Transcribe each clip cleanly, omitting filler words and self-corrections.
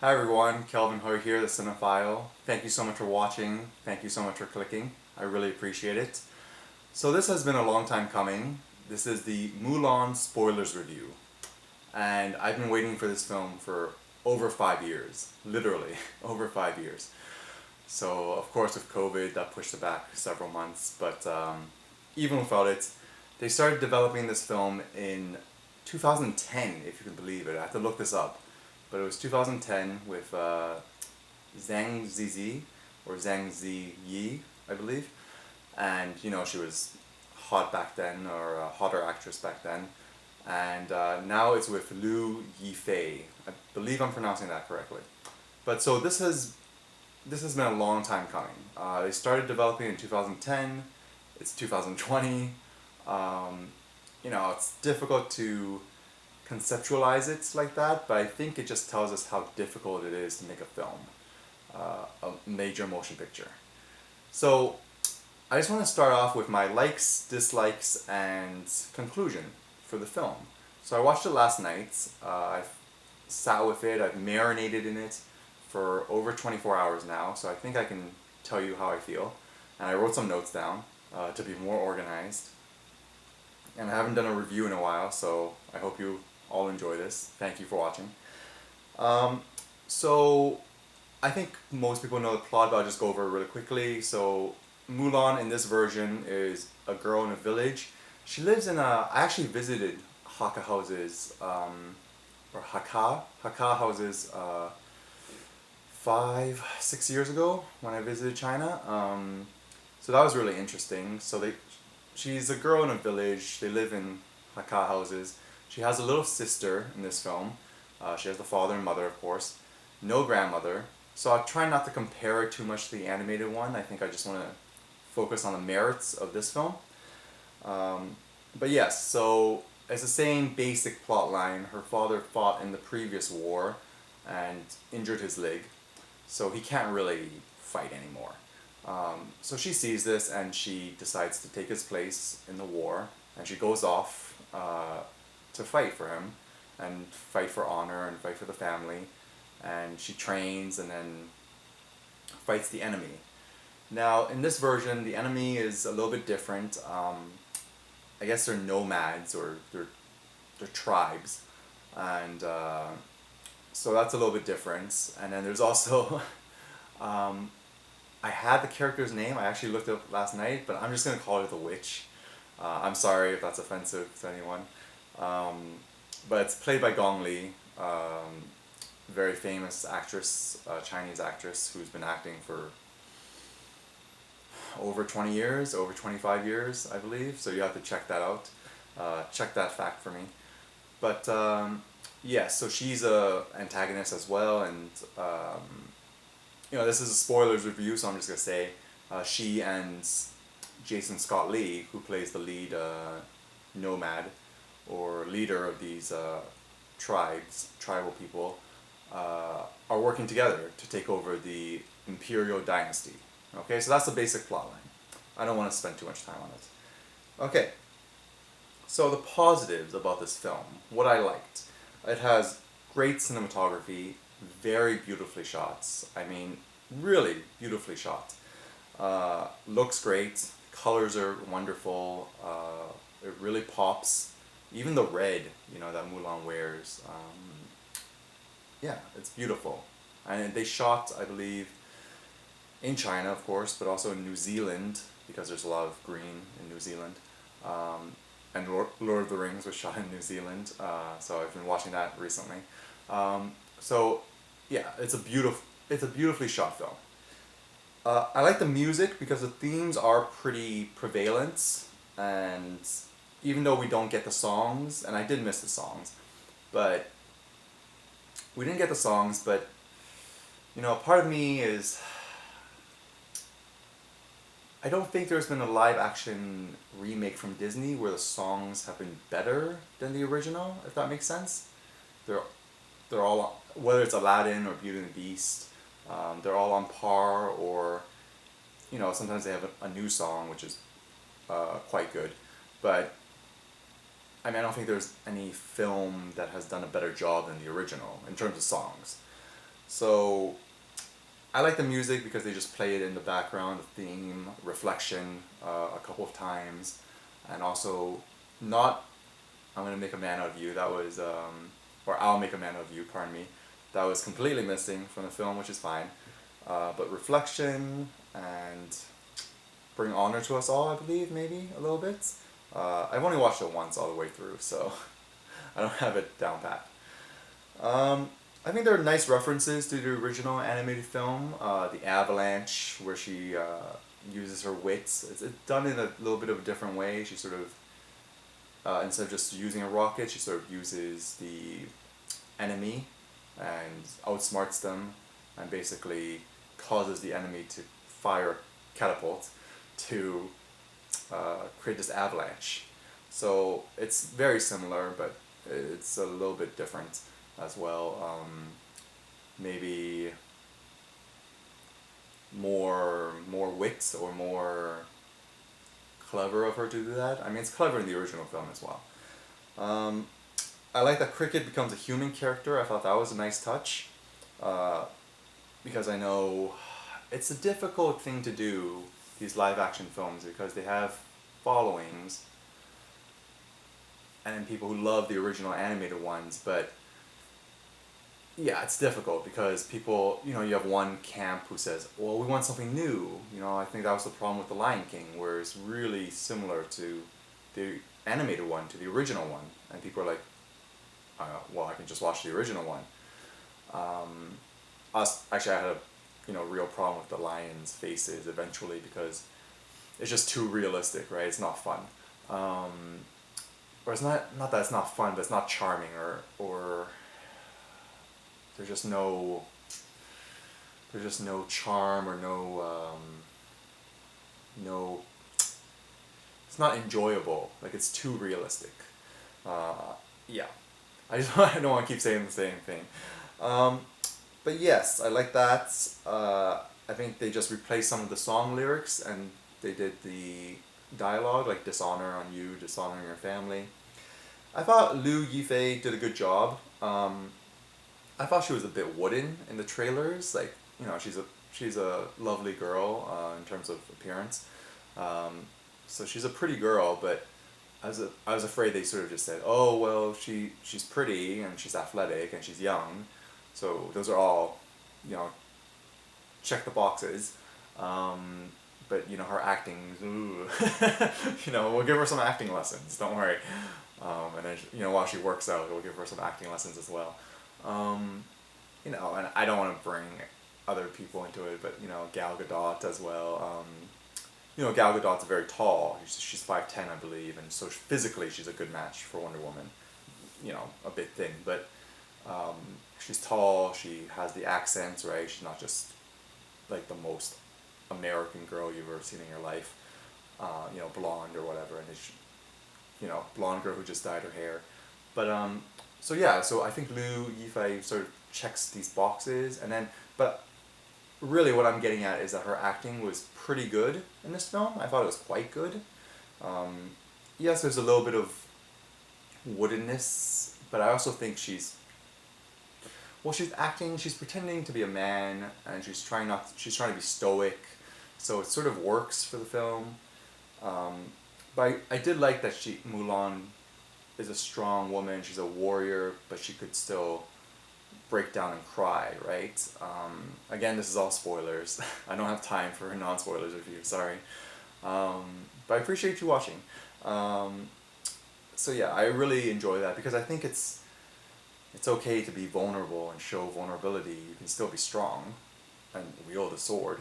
Hi everyone, Kelvin Hoy here, the Cinephile. Thank you so much for watching. Thank you so much for clicking. I really appreciate it. So this has been a long time coming. This is the Mulan spoilers review. And I've been waiting for this film for over 5 years. Literally, over 5 years. So of course with COVID that pushed it back several months, but even without it, they started developing this film in 2010, if you can believe it. I have to look this up. But it was 2010 with Zhang Zizi, or Zhang Ziyi, I believe. And, she was hot back then, or a hotter actress back then. And now it's with Liu Yifei. I believe I'm pronouncing that correctly. But so this has been a long time coming. They started developing in 2010. It's 2020. It's difficult to conceptualize it like that, but I think it just tells us how difficult it is to make a film, a major motion picture. So I just want to start off with my likes, dislikes, and conclusion for the film. So I watched it last night. I've sat with it. I've marinated in it for over 24 hours now, so I think I can tell you how I feel. And I wrote some notes down to be more organized. And I haven't done a review in a while, so I hope you all enjoy this. Thank you for watching. So I think most people know the plot, but I'll just go over it really quickly. So Mulan in this version is a girl in a village. She lives in a. I actually visited Hakka houses, or Hakka houses 5, 6 years ago when I visited China. So that was really interesting. She's a girl in a village. They live in Hakka houses. She has a little sister in this film. She has the father and mother, of course. No grandmother. So I'll try not to compare it too much to the animated one. I think I just want to focus on the merits of this film. But yes, so it's the same basic plot line. Her father fought in the previous war and injured his leg, so he can't really fight anymore. So she sees this and she decides to take his place in the war, and she goes off to fight for him and fight for honor and fight for the family, and she trains and then fights the enemy. Now in this version the enemy is a little bit different. I guess they're nomads, or they're tribes, and so that's a little bit different. And then there's also I had the character's name, I actually looked it up last night, but I'm just going to call her the witch. I'm sorry if that's offensive to anyone. But it's played by Gong Li, very famous actress, Chinese actress who's been acting for over 20 years, over 25 years, I believe. So you have to check that out. Check that fact for me. But yes, so she's a antagonist as well, and this is a spoilers review, so I'm just gonna say she and Jason Scott Lee, who plays the lead nomad or leader of these tribal people, are working together to take over the imperial dynasty. Okay, so that's the basic plot line. I don't want to spend too much time on it. Okay, so the positives about this film, what I liked. It has great cinematography, very beautifully shot. I mean, really beautifully shot. Looks great, colors are wonderful, it really pops. Even the red, that Mulan wears, yeah, it's beautiful. And they shot, I believe, in China, of course, but also in New Zealand, because there's a lot of green in New Zealand. And Lord of the Rings was shot in New Zealand, so I've been watching that recently. So yeah, it's a beautifully shot film. I like the music because the themes are pretty prevalent, and even though we don't get the songs, and I did miss the songs, but we didn't get the songs, but part of me is, I don't think there's been a live action remake from Disney where the songs have been better than the original, if that makes sense. They're all, whether it's Aladdin or Beauty and the Beast, they're all on par, or sometimes they have a new song which is quite good. But I don't think there's any film that has done a better job than the original in terms of songs. So I like the music because they just play it in the background, the theme, reflection, a couple of times, and also not. I'm gonna make a man out of you. That was, or I'll make a man out of you. Pardon me. That was completely missing from the film, which is fine. But reflection and bring honor to us all, I believe, maybe a little bit. I've only watched it once all the way through, so I don't have it down pat. Um, I think there are nice references to the original animated film. The avalanche, where she uses her wits. It's done in a little bit of a different way. She sort of, instead of just using a rocket, she sort of uses the enemy and outsmarts them and basically causes the enemy to fire a catapult to create this avalanche. So it's very similar, but it's a little bit different as well. Maybe more wit or more clever of her to do that. I mean, it's clever in the original film as well. Um, I like that Cricket becomes a human character. I thought that was a nice touch. Uh, because I know it's a difficult thing to do, these live action films, because they have followings and people who love the original animated ones, but yeah, it's difficult because people, you have one camp who says, well, we want something new. I think that was the problem with The Lion King, where it's really similar to the animated one, to the original one. And people are like, well, I can just watch the original one. Actually, I had a real problem with the lions' faces eventually because it's just too realistic, right? It's not fun. Or it's not that it's not fun, but it's not charming, or there's just no charm or no it's not enjoyable. Like, it's too realistic. Yeah, I don't want to keep saying the same thing. But yes, I like that. I think they just replaced some of the song lyrics and they did the dialogue, like dishonor on you, dishonoring your family. I thought Liu Yifei did a good job. I thought she was a bit wooden in the trailers. Like, she's a lovely girl in terms of appearance. So she's a pretty girl, but I was afraid they sort of just said, oh well, she's pretty and she's athletic and she's young, so those are all, check the boxes. But her acting, ooh. We'll give her some acting lessons. Don't worry. And then while she works out, we'll give her some acting lessons as well. And I don't want to bring other people into it, but Gal Gadot as well. Gal Gadot's very tall. She's 5'10", I believe, and so physically she's a good match for Wonder Woman. A bit thin, but she's tall. She has the accents, right? She's not just like the most American girl you've ever seen in your life. Blonde or whatever, and it's blonde girl who just dyed her hair. But so yeah, so I think Liu Yifei sort of checks these boxes, and then but really what I'm getting at is that her acting was pretty good in this film. I thought it was quite good. Yes, there's a little bit of woodenness, but I also think she's acting, she's pretending to be a man, and she's trying to be stoic, so it sort of works for the film. But I did like that Mulan is a strong woman, she's a warrior, but she could still break down and cry, right? Again, this is all spoilers. I don't have time for a non-spoilers review, sorry. But I appreciate you watching. So yeah, I really enjoy that because I think it's okay to be vulnerable and show vulnerability. You can still be strong and wield a sword.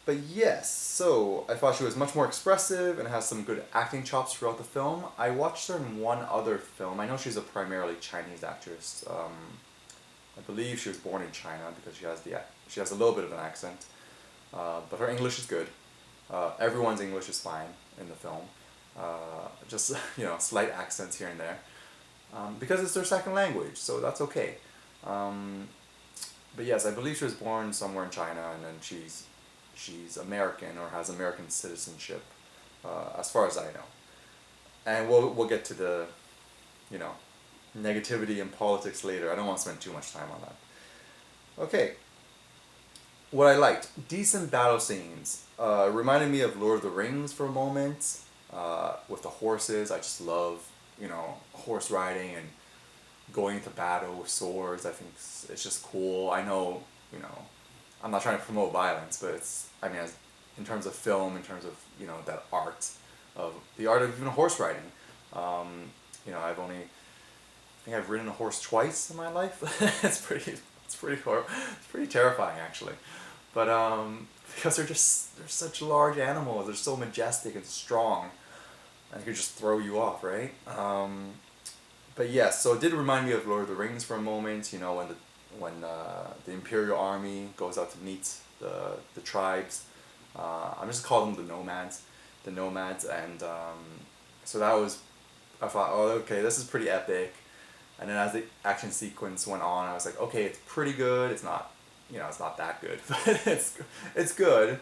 But yes, so I thought she was much more expressive and has some good acting chops throughout the film. I watched her in one other film. I know she's a primarily Chinese actress. I believe she was born in China because she has a little bit of an accent. But her English is good. Everyone's English is fine in the film. Just slight accents here and there. Because it's their second language, so that's okay. But yes, I believe she was born somewhere in China, and then she's American or has American citizenship, as far as I know. And we'll get to the negativity and politics later. I don't want to spend too much time on that. Okay, what I liked, decent battle scenes. Reminded me of Lord of the Rings for a moment. With the horses, I just love, horse riding and going into battle with swords. I think it's just cool. I know, I'm not trying to promote violence, but I mean, in terms of film, in terms of, that art, of the art of even horse riding. I think I've ridden a horse twice in my life. It's pretty terrifying actually. But because they're such large animals, they're so majestic and strong, and they could just throw you off, right? But yes, so it did remind me of Lord of the Rings for a moment. When the Imperial Army goes out to meet the tribes. I'm just calling them the nomads, and so that was. I thought, oh, okay, this is pretty epic. And then as the action sequence went on, I was like, okay, it's pretty good. It's not, it's not that good, but it's good.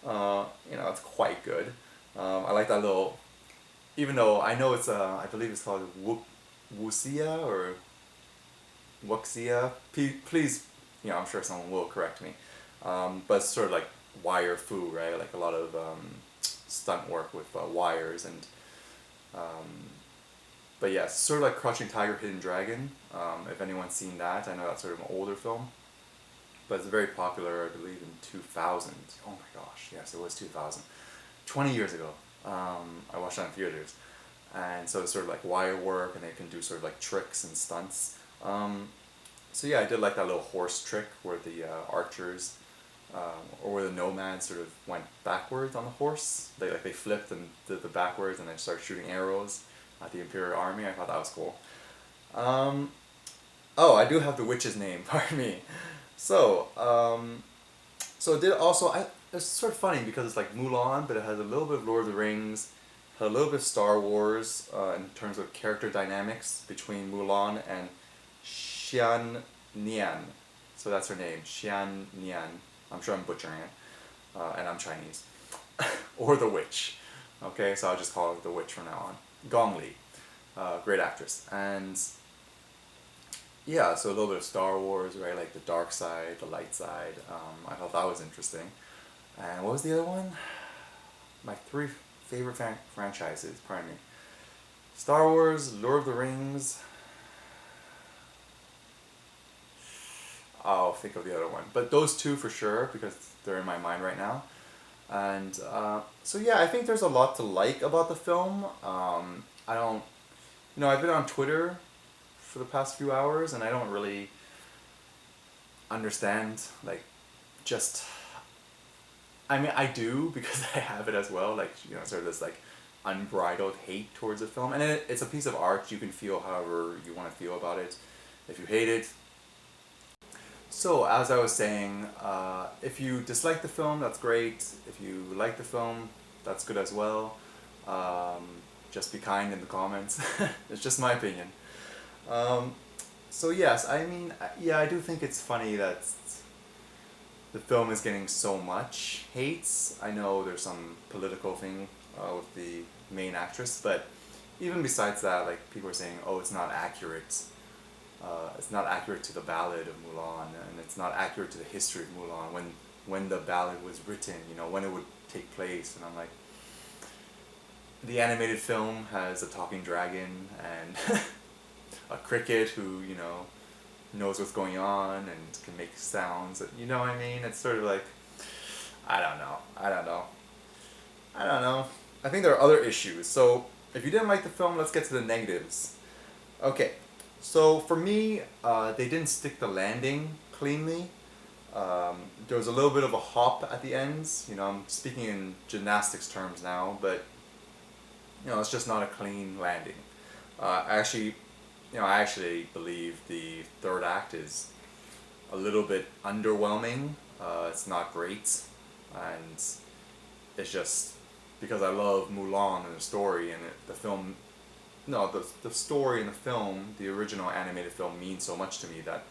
It's quite good. I like that little, even though I know I believe it's called Wuxia or Wuxia. Please, I'm sure someone will correct me. But it's sort of like wire fu, right? Like a lot of stunt work with wires and. But yeah, it's sort of like Crouching Tiger, Hidden Dragon. If anyone's seen that, I know that's sort of an older film, but it's very popular, I believe, in 2000. Oh my gosh, yes, it was 2000. 20 years ago. I watched that in theaters. And so it's sort of like wire work, and they can do sort of like tricks and stunts. So yeah, I did like that little horse trick where the archers, or where the nomads sort of went backwards on the horse. They flipped and did the backwards, and then started shooting arrows at the Imperial Army. I thought that was cool. Oh, I do have the witch's name. Pardon me. So it did also. It's sort of funny because it's like Mulan, but it has a little bit of Lord of the Rings, had a little bit of Star Wars in terms of character dynamics between Mulan and Xian Nian. So that's her name, Xian Nian. I'm sure I'm butchering it, and I'm Chinese, or the witch. Okay, so I'll just call her the witch from now on. Gong Li, great actress, and yeah, so a little bit of Star Wars, right? Like the dark side, the light side. I thought that was interesting. And what was the other one? My three favorite franchises. Pardon me. Star Wars, Lord of the Rings. I'll think of the other one, but those two for sure because they're in my mind right now. And so yeah, I think there's a lot to like about the film. I don't, I've been on Twitter for the past few hours, and I don't really understand like just. I mean, I do because I have it as well. Like sort of this like unbridled hate towards the film, and it's a piece of art. You can feel however you want to feel about it. If you hate it. So, as I was saying, if you dislike the film, that's great. If you like the film, that's good as well. Just be kind in the comments. It's just my opinion. So yes, I mean, yeah, I do think it's funny that the film is getting so much hate. I know there's some political thing with the main actress, but even besides that, like people are saying, oh, it's not accurate. It's not accurate to the ballad of Mulan, and it's not accurate to the history of Mulan when the ballad was written. When it would take place, and I'm like, the animated film has a talking dragon and a cricket who knows what's going on and can make sounds. You know what I mean? It's sort of like, I don't know. I think there are other issues. So if you didn't like the film, let's get to the negatives. Okay. So for me, they didn't stick the landing cleanly. There was a little bit of a hop at the ends. I'm speaking in gymnastics terms now, but it's just not a clean landing. I actually believe the third act is a little bit underwhelming. It's not great, and it's just because I love Mulan and the story and the film. No, the story in the film, the original animated film, means so much to me that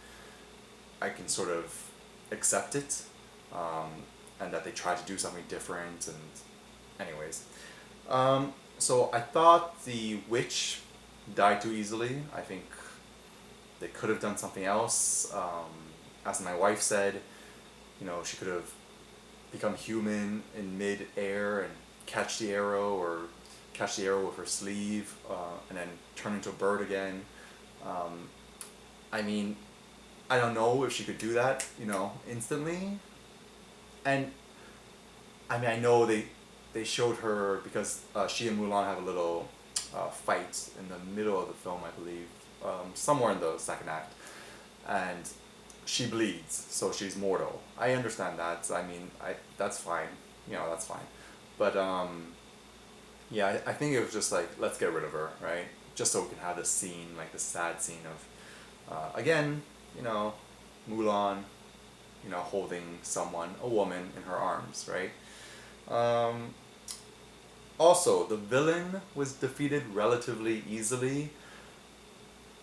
I can sort of accept it, and that they try to do something different. And anyways, so I thought the witch died too easily. I think they could have done something else. As my wife said, she could have become human in mid-air and catch the arrow, or catch the arrow with her sleeve, and then turn into a bird again. Um, I mean, I don't know if she could do that, instantly. And I mean, I know they showed her because she and Mulan have a little fight in the middle of the film, I believe, somewhere in the second act, and she bleeds, so she's mortal. I understand that. I mean, that's fine. That's fine. But yeah, I think it was just like, let's get rid of her, right? Just so we can have this scene, like the sad scene of, again, Mulan, holding someone, a woman, in her arms, right? Um, Also, the villain was defeated relatively easily.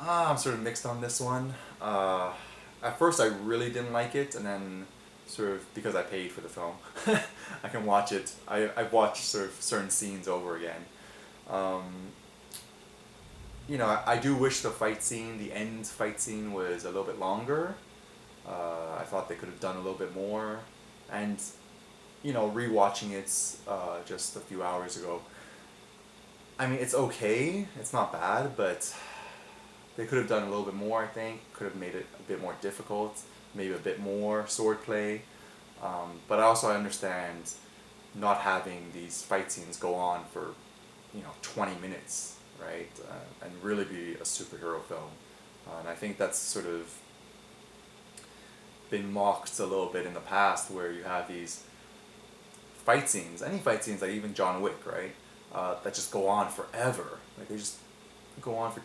I'm sort of mixed on this one. At first, I really didn't like it, and then sort of because I paid for the film, I can watch it. I've watched sort of certain scenes over again. Um, I do wish the end fight scene was a little bit longer. I thought they could have done a little bit more, and rewatching it just a few hours ago. I mean, it's okay. It's not bad, but they could have done a little bit more, I think. Could have made it a bit more difficult, maybe a bit more swordplay. But also I understand not having these fight scenes go on for, 20 minutes, right? And really be a superhero film. And I think that's sort of been mocked a little bit in the past, where you have these fight scenes, any fight scenes, like even John Wick, right? That just go on forever. Like they just go on for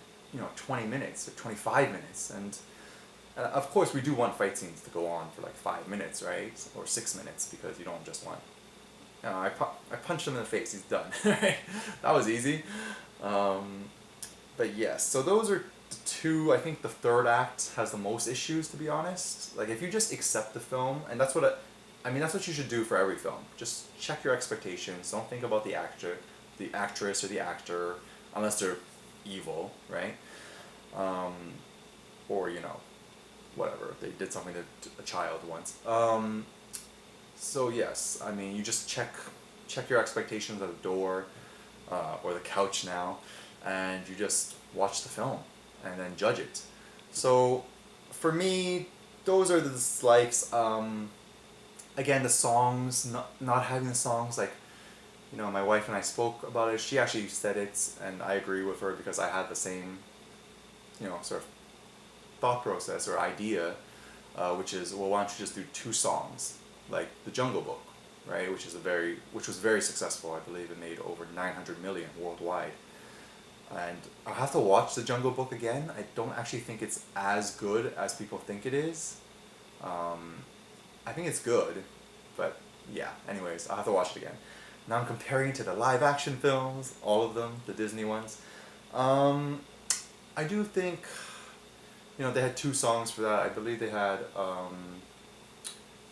20 minutes or 25 minutes, and of course we do want fight scenes to go on for like 5 minutes, right, or 6 minutes, because you don't just want. I punched him in the face. He's done. Right? That was easy. But yes, so those are the two. I think the third act has the most issues, to be honest. Like if you just accept the film, and that's what I mean, that's what you should do for every film. Just check your expectations. Don't think about the actor, the actress, or the actor, unless they're evil, right? Or whatever, they did something to a child once. So yes, I mean, you just check your expectations at the door, or the couch now, and you just watch the film and then judge it. So for me, those are the dislikes. Again, the songs, not having the songs, like, my wife and I spoke about it. She actually said it, and I agree with her, because I had the same, sort of thought process or idea, which is, well, why don't you just do two songs, like The Jungle Book, right? Which was very successful. I believe it made over 900 million worldwide. And I'll have to watch The Jungle Book again. I don't actually think it's as good as people think it is. I think it's good, but yeah, anyways, I'll have to watch it again. Now I'm comparing to the live action films, all of them, the Disney ones. I do think, they had two songs for that. I believe they had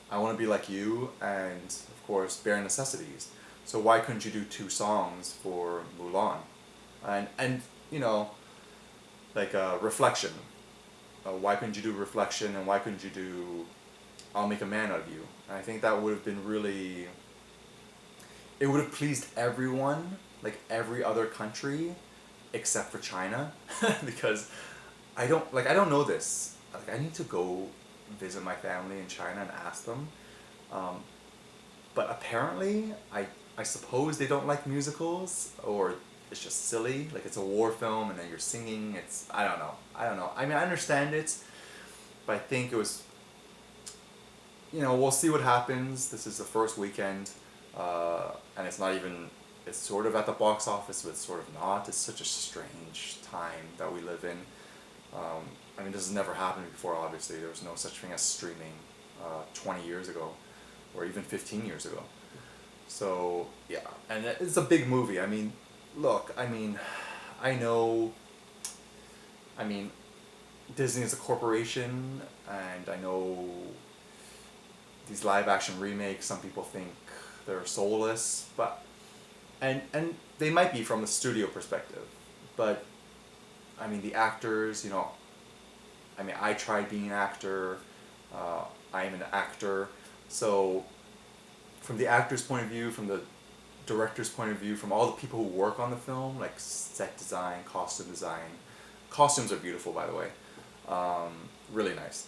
I Want to Be Like You and, of course, Bare Necessities. So why couldn't you do two songs for Mulan? And like Reflection. Why couldn't you do Reflection, and why couldn't you do I'll Make a Man Out of You? And I think that would have been really... It would have pleased everyone, like every other country, except for China, because I don't know this. Like I need to go visit my family in China and ask them. But apparently, I suppose they don't like musicals, or it's just silly. Like it's a war film and then you're singing. I don't know. I mean, I understand it, but I think it was. We'll see what happens. This is the first weekend, and it's not even. It's sort of at the box office, but it's sort of not. It's such a strange time that we live in. I mean, this has never happened before, obviously. There was no such thing as streaming 20 years ago, or even 15 years ago. So, yeah. And it's a big movie. I mean, look, I know, Disney is a corporation, and I know these live action remakes, some people think they're soulless, but, and they might be from the studio perspective, but, the actors, I mean, I tried being an actor. I am an actor. So from the actor's point of view, from the director's point of view, from all the people who work on the film, like set design, costume design. Costumes are beautiful, by the way. Really nice.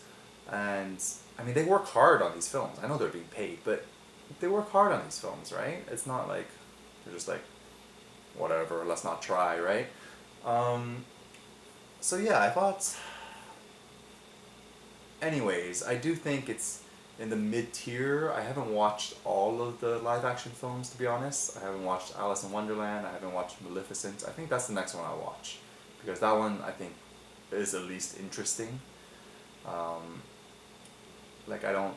And I mean, they work hard on these films. I know they're being paid, but they work hard on these films, right? It's not like they're just like, whatever, let's not try, right? So yeah, I thought. Anyways, I do think it's in the mid tier. I haven't watched all of the live action films, to be honest. I haven't watched Alice in Wonderland. I haven't watched Maleficent. I think that's the next one I'll watch, because that one I think is at least interesting. Like I don't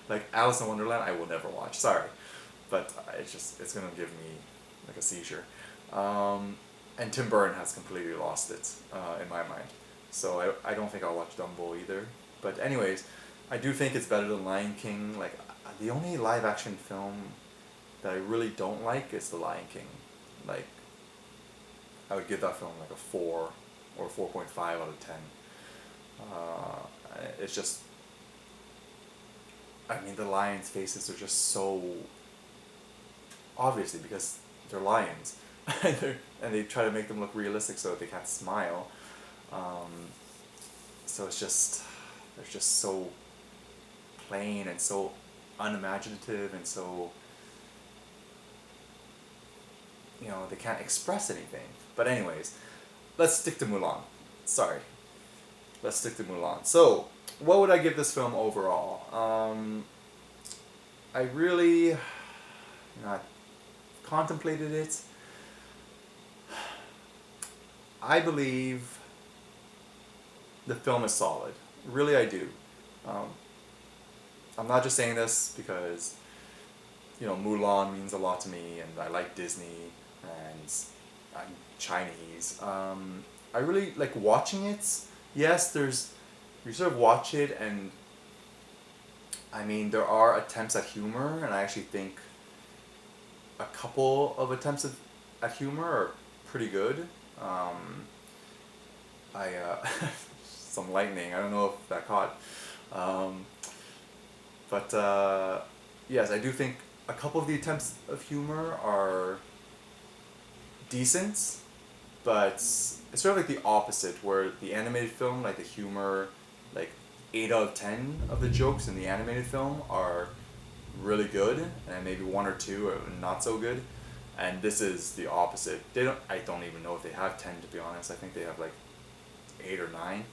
like Alice in Wonderland. I will never watch. Sorry, but it's gonna give me like a seizure. And Tim Burton has completely lost it in my mind. So I don't think I'll watch Dumbo either. But anyways, I do think it's better than Lion King. Like the only live action film that I really don't like is The Lion King. Like I would give that film like a 4 or 4.5 out of 10. It's just, I mean, the lions' faces are just so, obviously because they're lions, and they try to make them look realistic so that they can't smile. So it's just, they're just so plain and so unimaginative and so, you know, they can't express anything. But anyways, let's stick to Mulan. Sorry. Let's stick to Mulan. So, what would I give this film overall? I really, you know, I contemplated it. I believe the film is solid. Really, I do. I'm not just saying this because, you know, Mulan means a lot to me, and I like Disney, and I'm Chinese. I really like watching it. Yes, you sort of watch it, and I mean, there are attempts at humor, and I actually think a couple of attempts at humor are pretty good. Some lightning, I don't know if that caught. But yes, I do think a couple of the attempts of humor are decent, but it's sort of like the opposite, where the animated film, like the humor, like 8 out of 10 of the jokes in the animated film are really good, and maybe 1 or 2 are not so good. And this is the opposite. I don't even know if they have 10, to be honest. I think they have like 8 or 9.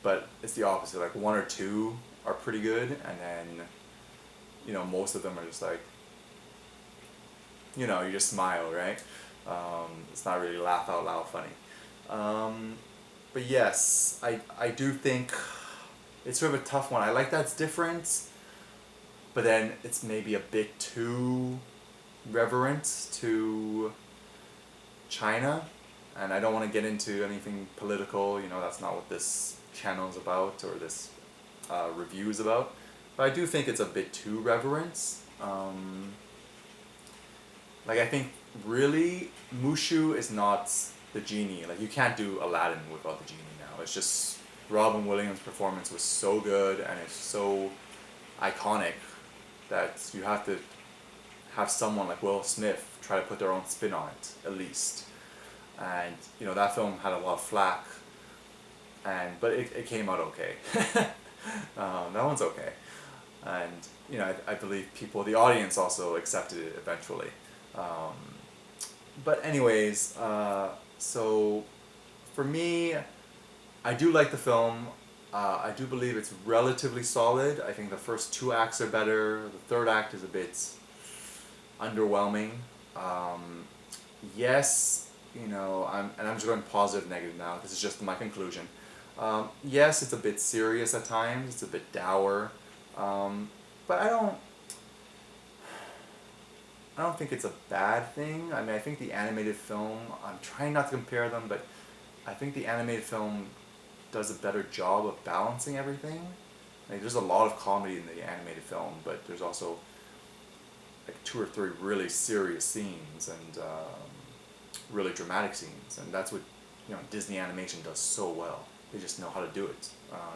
But it's the opposite. Like 1 or 2 are pretty good, and then, you know, most of them are just like, you know, you just smile, right? It's not really laugh out loud funny. But yes, I do think it's sort of a tough one. I like that it's different, but then it's maybe a bit too reverent to China, and I don't want to get into anything political, you know, that's not what this channel is about, or this review is about, but I do think it's a bit too reverent. Like, I think, really, Mushu is not the genie. Like, you can't do Aladdin without the genie now. It's just, Robin Williams' performance was so good, and it's so iconic that you have to have someone like Will Smith try to put their own spin on it, at least. And, you know, that film had a lot of flack, but it came out okay. That one's okay. And, you know, I believe the audience also accepted it eventually. But anyways, so for me, I do like the film. I do believe it's relatively solid. I think the first 2 acts are better. The 3rd act is a bit underwhelming. Yes, you know, I'm just going positive, negative now. This is just my conclusion. Yes, it's a bit serious at times. It's a bit dour. But I don't think it's a bad thing. I mean, I think the animated film, I'm trying not to compare them, but I think the animated film does a better job of balancing everything. Like, there's a lot of comedy in the animated film, but there's also like 2 or 3 really serious scenes and really dramatic scenes, and that's what, you know, Disney animation does so well. they just know how to do it.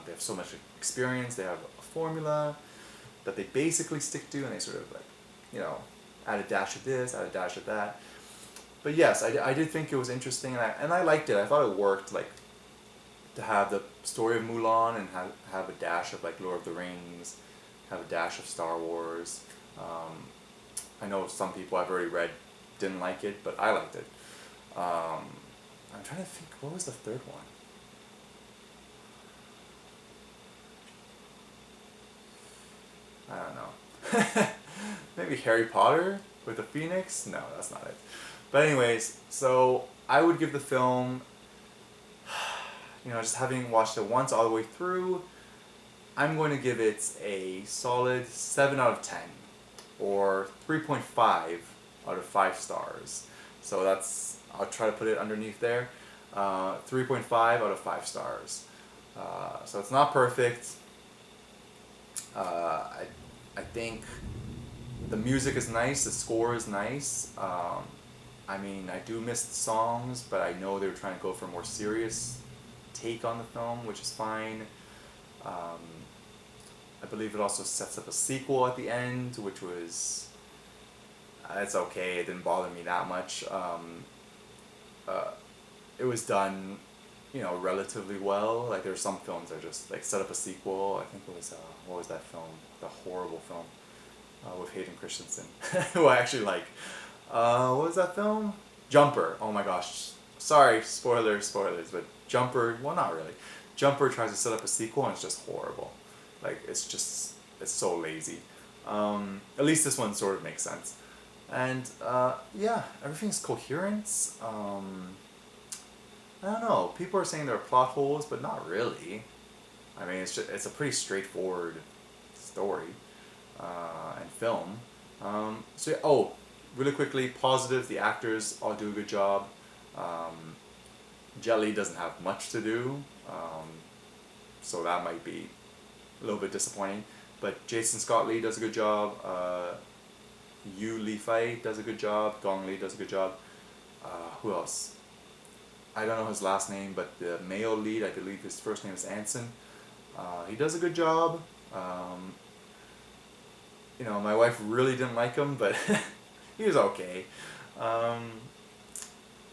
They have so much experience. They have a formula that they basically stick to, and they sort of like, you know, add a dash of this, add a dash of that. But yes, I did think it was interesting, and I liked it. I thought it worked, like, to have the story of Mulan and have a dash of like Lord of the Rings, have a dash of Star Wars. I know some people I've already read didn't like it, but I liked it. I'm trying to think, what was the third one? I don't know. Maybe Harry Potter with the Phoenix? No, that's not it. But anyways, so I would give the film, you know, just having watched it once all the way through, I'm going to give it a solid 7 out of 10, or 3.5 out of 5 stars. So that's, I'll try to put it underneath there. 3.5 out of 5 stars. So it's not perfect. I think the music is nice, the score is nice. I mean, I do miss the songs, but I know they were trying to go for a more serious take on the film, which is fine. I believe it also sets up a sequel at the end, which was, it's okay, it didn't bother me that much. It was done, you know, relatively well. Like, there's some films that just like set up a sequel. I think it was, what was that film? The horrible film with Hayden Christensen, who I actually like. What was that film? Jumper. Oh my gosh. Sorry, spoilers, but Jumper, well, not really. Jumper tries to set up a sequel and it's just horrible. Like, it's so lazy. At least this one sort of makes sense. And, yeah, everything's coherent. I don't know, people are saying there are plot holes, but not really. I mean, it's a pretty straightforward story, and film. So yeah, oh, really quickly, positive, the actors all do a good job. Jet Li doesn't have much to do, so that might be a little bit disappointing. But Jason Scott Lee does a good job. Yu Li Fei does a good job. Gong Li does a good job. Who else? I don't know his last name, but the male lead, I believe his first name is Anson. He does a good job. You know, my wife really didn't like him, but he was okay.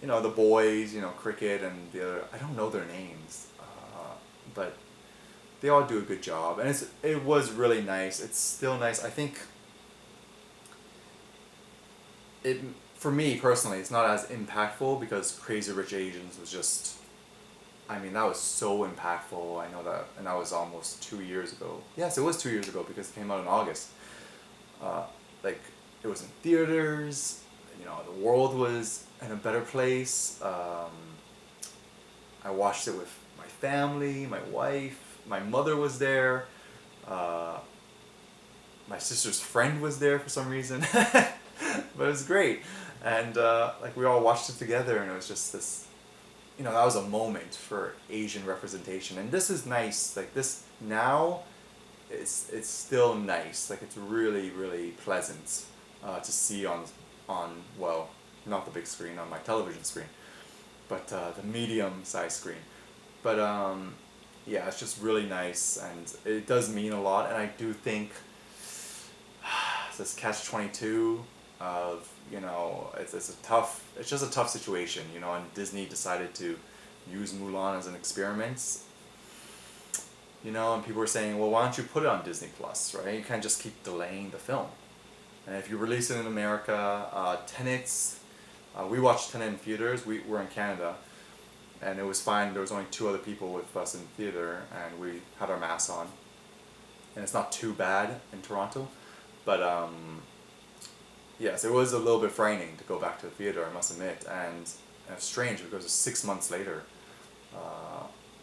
You know, the boys, you know, Cricket and the other, I don't know their names, but they all do a good job. And it was really nice. It's still nice. I think for me personally, it's not as impactful because Crazy Rich Asians was just, I mean, that was so impactful. I know that, and that was almost 2 years ago. Yes, it was 2 years ago because it came out in August. Like, it was in theaters, you know, the world was in a better place. I watched it with my family, my wife, my mother was there, my sister's friend was there for some reason, but it was great. And like, we all watched it together, and it was just this, you know, that was a moment for Asian representation. And this is nice, like, this now, it's still nice. Like, it's really, really pleasant to see on, well, not the big screen, on my television screen, but the medium-sized screen. But yeah, it's just really nice, and it does mean a lot. And I do think this catch-22 of, you know, it's just a tough situation, you know. And Disney decided to use Mulan as an experiment, you know, and people were saying, well, why don't you put it on Disney Plus, right? You can't just keep delaying the film. And if you release it in America, Tenet's, we watched Tenet in theaters. We were in Canada, and it was fine. There was only 2 other people with us in the theater, and we had our masks on. And it's not too bad in Toronto, but yes, it was a little bit frightening to go back to the theater, I must admit, and it's strange because it's 6 months later.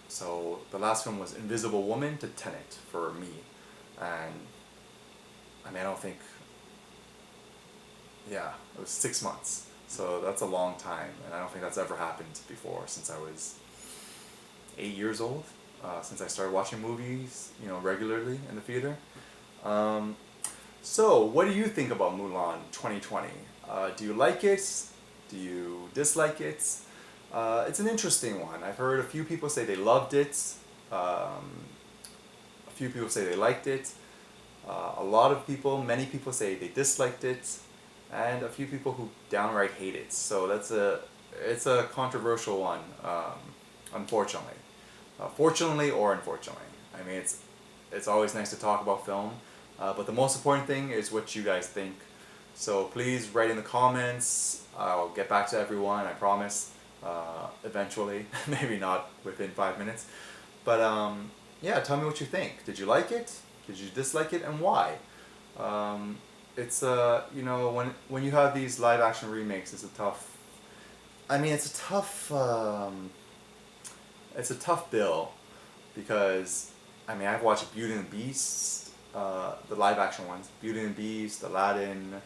So the last film was Invisible Woman to Tenet for me, and I mean, I don't think, yeah, it was 6 months, so that's a long time, and I don't think that's ever happened before since I was 8 years old, since I started watching movies, you know, regularly in the theater. So, what do you think about Mulan 2020? Do you like it? Do you dislike it? It's an interesting one. I've heard a few people say they loved it. A few people say they liked it. A lot of people, many people say they disliked it, and a few people who downright hate it. So it's a controversial one, unfortunately. Fortunately or unfortunately. I mean, it's always nice to talk about film, but the most important thing is what you guys think. So please write in the comments. I'll get back to everyone, I promise. Eventually, maybe not within 5 minutes. But yeah, tell me what you think. Did you like it? Did you dislike it, and why? It's you know, when you have these live action remakes, it's a tough. I mean, it's a tough bill, because I mean, I've watched Beauty and the Beast, the live action ones, Beauty and the Beast, Aladdin,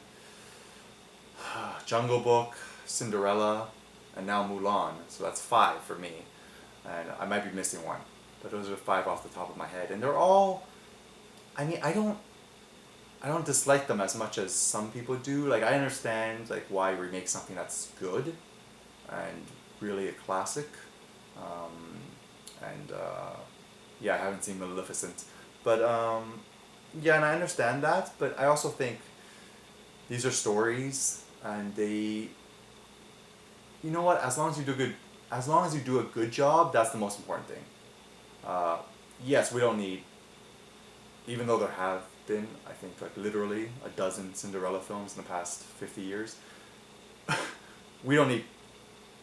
Jungle Book, Cinderella, and now Mulan. So that's 5 for me, and I might be missing one, but those are 5 off the top of my head, and they're all. I mean, I don't dislike them as much as some people do. Like, I understand like why remake something that's good, and really a classic. And yeah, I haven't seen Maleficent, but yeah, and I understand that. But I also think these are stories, and they. You know what? As long as you do a good job, that's the most important thing. Yes, we don't need. Even though there have been, I think, like literally a dozen Cinderella films in the past 50 years, we don't need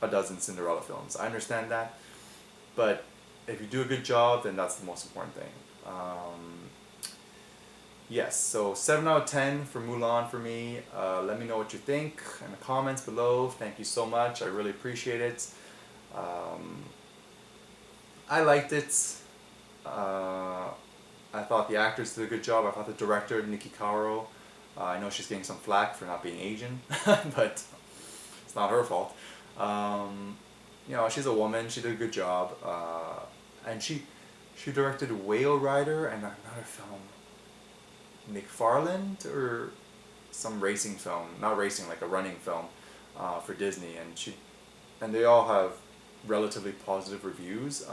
a dozen Cinderella films. I understand that, but if you do a good job, then that's the most important thing. Yes, so 7 out of 10 for Mulan for me. Let me know what you think in the comments below. Thank you so much. I really appreciate it. I liked it. I thought the actors did a good job. I thought the director, Nikki Caro, I know she's getting some flack for not being Asian, but it's not her fault. You know, she's a woman. She did a good job, and she directed Whale Rider and another film, McFarland, or some racing film, not racing, like a running film, for Disney, and they all have relatively positive reviews.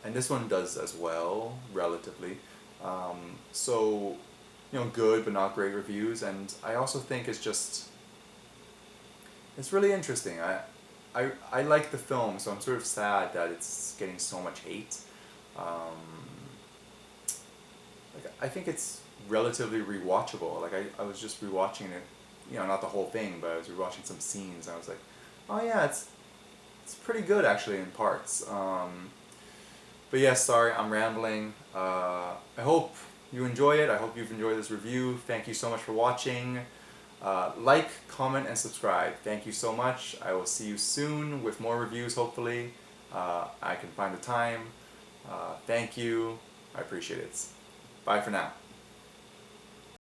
And this one does as well, relatively. So, you know, good but not great reviews, and I also think it's really interesting. I like the film, so I'm sort of sad that it's getting so much hate. Like, I think it's relatively rewatchable. Like, I was just rewatching it, you know, not the whole thing, but I was rewatching some scenes, and I was like, oh yeah, it's pretty good actually in parts. But yes, sorry, I'm rambling. I hope you enjoy it. I hope you've enjoyed this review. Thank you so much for watching. Like, comment, and subscribe. Thank you so much. I will see you soon with more reviews, hopefully. I can find the time. Thank you. I appreciate it. Bye for now.